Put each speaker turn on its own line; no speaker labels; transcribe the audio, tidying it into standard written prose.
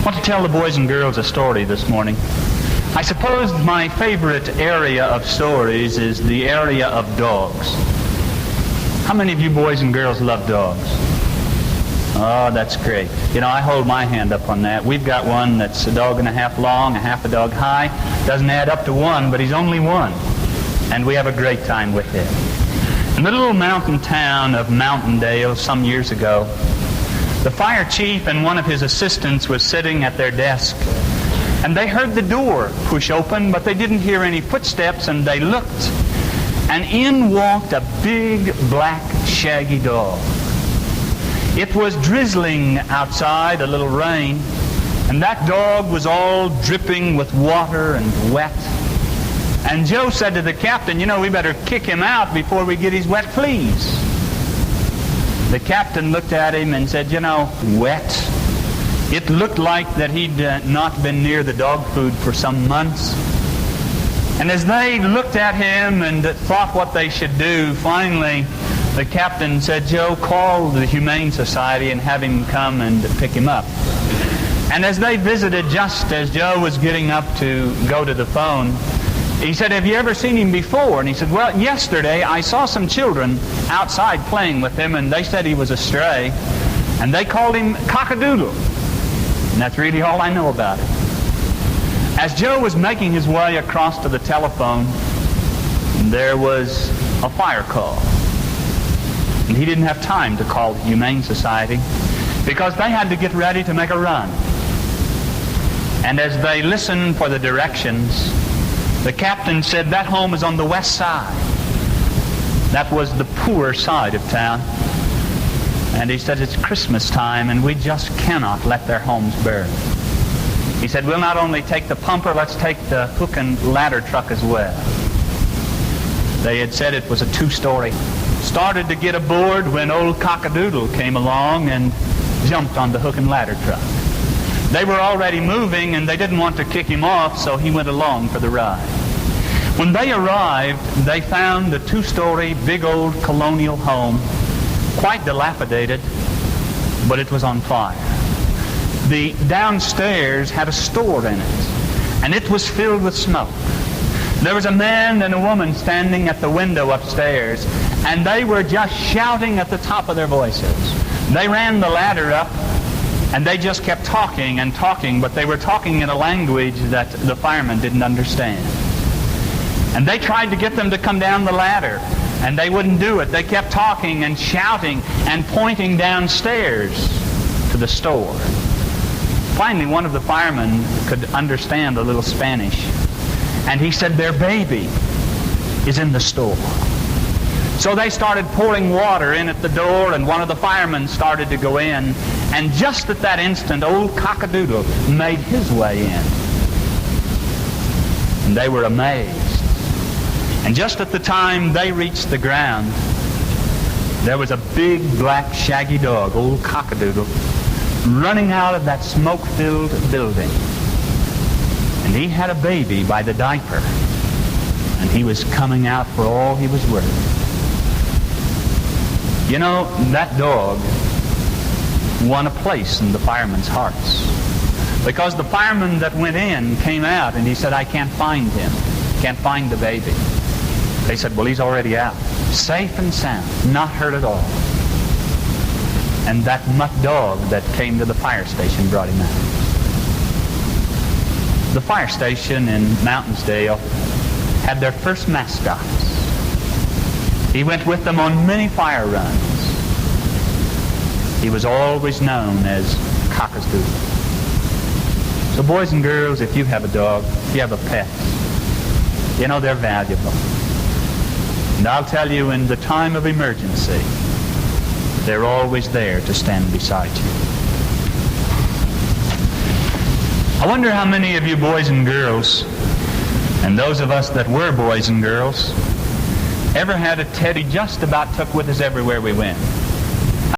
want to tell the boys and girls a story this morning. I suppose my favorite area of stories is the area of dogs. How many of you boys and girls love dogs? Oh, that's great. You know, I hold my hand up on that. We've got one that's a dog and a half long, a half a dog high. Doesn't add up to one, but he's only one. And we have a great time with him. In the little mountain town of Mountaindale some years ago, the fire chief and one of his assistants was sitting at their desk, and they heard the door push open, but they didn't hear any footsteps, and they looked, and in walked a big, black, shaggy dog. It was drizzling outside, a little rain, and that dog was all dripping with water and wet. And Joe said to the captain, you know, we better kick him out before we get his wet fleas. The captain looked at him and said, you know, wet? It looked like that he'd not been near the dog food for some months. And as they looked at him and thought what they should do, finally the captain said, Joe, call the Humane Society and have him come and pick him up. And as they visited, just as Joe was getting up to go to the phone, he said, have you ever seen him before? And he said, well, yesterday I saw some children outside playing with him, and they said he was a stray, and they called him Cockadoodle. And that's really all I know about it. As Joe was making his way across to the telephone, there was a fire call. And he didn't have time to call the Humane Society because they had to get ready to make a run. And as they listened for the directions, the captain said, that home is on the west side. That was the poor side of town. And he said, it's Christmas time and we just cannot let their homes burn. He said, we'll not only take the pumper, let's take the hook and ladder truck as well. They had said it was a two-story. Started to get aboard when old Cockadoodle came along and jumped on the hook and ladder truck. They were already moving and they didn't want to kick him off, so he went along for the ride. When they arrived, they found a two-story, big old colonial home, quite dilapidated, but it was on fire. The downstairs had a store in it, and it was filled with smoke. There was a man and a woman standing at the window upstairs, and they were just shouting at the top of their voices. They ran the ladder up, and they just kept talking and talking, but they were talking in a language that the firemen didn't understand. And they tried to get them to come down the ladder, and they wouldn't do it. They kept talking and shouting and pointing downstairs to the store. Finally, one of the firemen could understand a little Spanish, and he said, their baby is in the store. So they started pouring water in at the door, and one of the firemen started to go in, and just at that instant, old Cockadoodle made his way in. And they were amazed. And just at the time they reached the ground, there was a big, black, shaggy dog, old Cockadoodle, running out of that smoke-filled building. And he had a baby by the diaper, and he was coming out for all he was worth. You know, that dog won a place in the firemen's hearts, because the fireman that went in came out and he said, I can't find him, can't find the baby. They said, well, he's already out, safe and sound, not hurt at all. And that mutt dog that came to the fire station brought him out. The fire station in Mountaindale had their first mascot. He went with them on many fire runs. He was always known as Cockadoodle. So boys and girls, if you have a dog, if you have a pet, you know they're valuable. And I'll tell you, in the time of emergency, they're always there to stand beside you. I wonder how many of you boys and girls, and those of us that were boys and girls, ever had a teddy just about took with us everywhere we went.